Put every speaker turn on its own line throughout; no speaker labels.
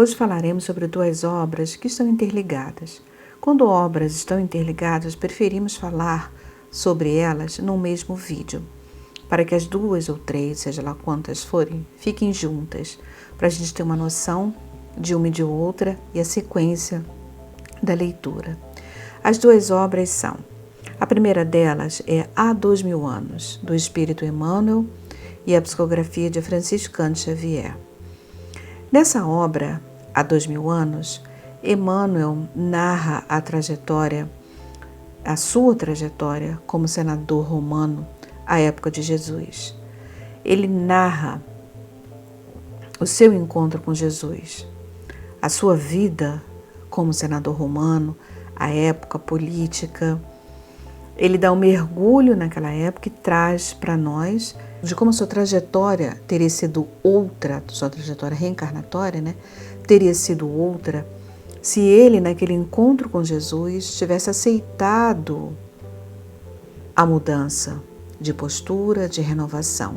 Hoje falaremos sobre duas obras que estão interligadas. Quando obras estão interligadas, preferimos falar sobre elas no mesmo vídeo, para que as duas ou três, seja lá quantas forem, fiquem juntas, para a gente ter uma noção de uma e de outra e a sequência da leitura. As duas obras são: a primeira delas é Há 2000 anos, do Espírito Emmanuel, e a psicografia de Franciscano Xavier. Nessa obra, Há 2000 anos, Emmanuel narra a sua trajetória como senador romano à época de Jesus. Ele narra o seu encontro com Jesus, a sua vida como senador romano, a época política. Ele dá um mergulho naquela época e traz para nós de como a sua trajetória teria sido outra, sua trajetória reencarnatória, teria sido outra se ele, naquele encontro com Jesus, tivesse aceitado a mudança de postura, de renovação.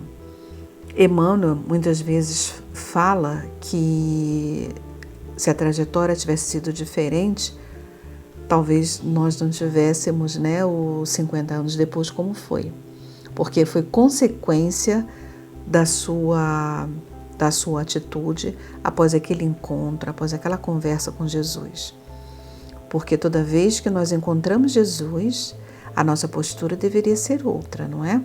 Emmanuel muitas vezes fala que se a trajetória tivesse sido diferente, talvez nós não tivéssemos os 50 anos depois como foi, porque foi consequência da sua atitude após aquele encontro, após aquela conversa com Jesus. Porque toda vez que nós encontramos Jesus, a nossa postura deveria ser outra, não é?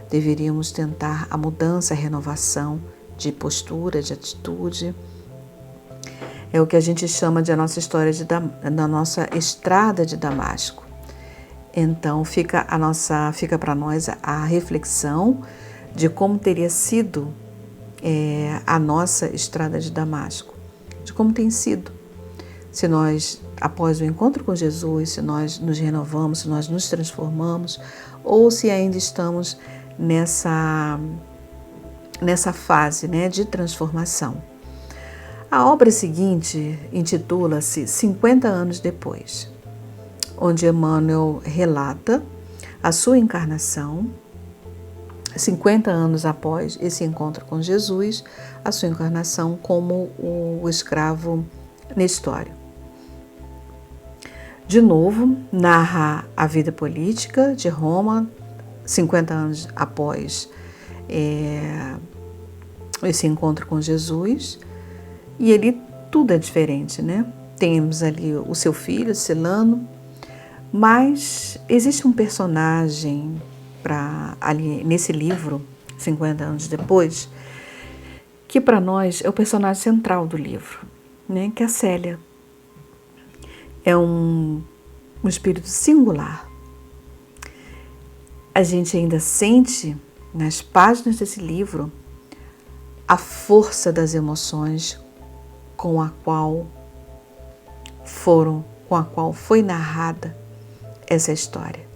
Deveríamos tentar a mudança, a renovação de postura, de atitude. É o que a gente chama de a nossa história da nossa estrada de Damasco. Então fica para nós a reflexão de como teria sido a nossa estrada de Damasco, de como tem sido. Se nós, após o encontro com Jesus, se nós nos renovamos, se nós nos transformamos, ou se ainda estamos nessa fase de transformação. A obra seguinte intitula-se 50 anos depois, onde Emmanuel relata a sua encarnação, 50 anos após esse encontro com Jesus, a sua encarnação como o escravo Nestório. De novo, narra a vida política de Roma, 50 anos após esse encontro com Jesus, e ele tudo é diferente, Temos ali o seu filho, Silano, mas existe um personagem ali nesse livro, 50 anos depois, que para nós é o personagem central do livro, que é a Célia. É um espírito singular. A gente ainda sente nas páginas desse livro a força das emoções com a qual foi narrada essa história,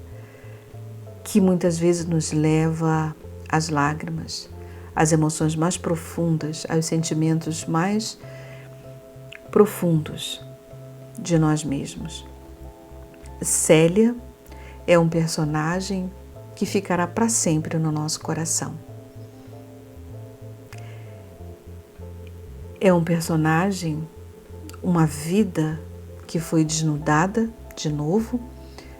que muitas vezes nos leva às lágrimas, às emoções mais profundas, aos sentimentos mais profundos de nós mesmos. Célia é um personagem que ficará para sempre no nosso coração. É um personagem, uma vida que foi desnudada de novo.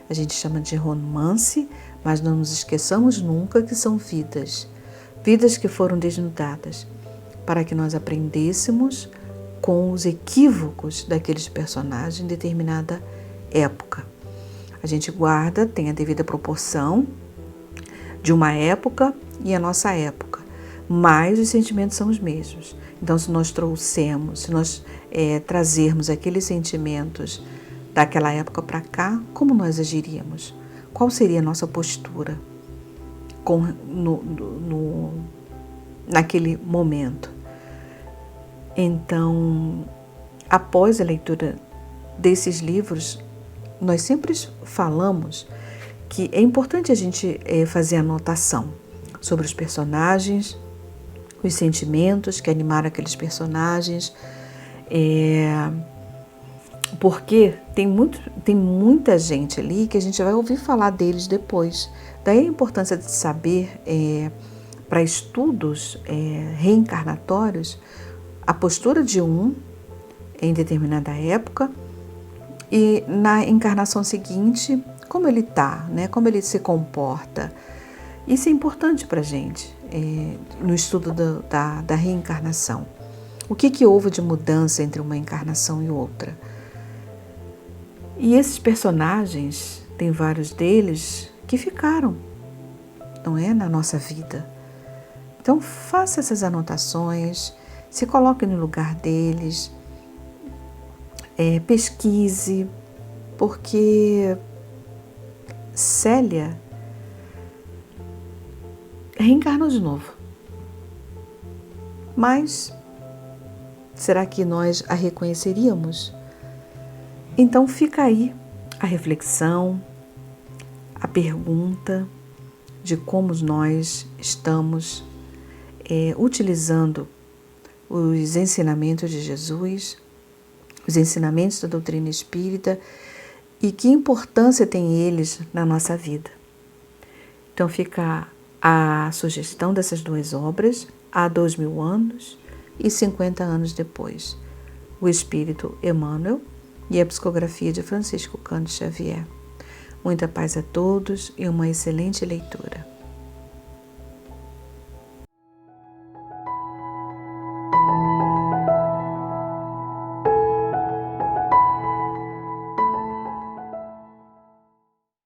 A gente chama de romance, mas não nos esqueçamos nunca que são vidas que foram desnudadas, para que nós aprendêssemos com os equívocos daqueles personagens em determinada época. A gente guarda, tem a devida proporção de uma época e a nossa época, mas os sentimentos são os mesmos. Então, se nós trazermos aqueles sentimentos daquela época para cá, como nós agiríamos? Qual seria a nossa postura naquele momento? Então, após a leitura desses livros, nós sempre falamos que é importante a gente fazer anotação sobre os personagens, os sentimentos que animaram aqueles personagens, porque tem muita gente ali que a gente vai ouvir falar deles depois. Daí a importância de saber, para estudos reencarnatórios, a postura de um em determinada época e na encarnação seguinte, como ele está, né? Como ele se comporta. Isso é importante para a gente no estudo da reencarnação. O que houve de mudança entre uma encarnação e outra? E esses personagens, tem vários deles que ficaram, não é, na nossa vida. Então faça essas anotações, se coloque no lugar deles, pesquise, porque Célia reencarnou de novo. Mas será que nós a reconheceríamos? Então fica aí a reflexão, a pergunta de como nós estamos utilizando os ensinamentos de Jesus, os ensinamentos da doutrina espírita e que importância tem eles na nossa vida. Então fica a sugestão dessas duas obras, há 2000 anos e 50 anos depois, o Espírito Emmanuel e a psicografia de Francisco Cândido Xavier. Muita paz a todos e uma excelente leitura.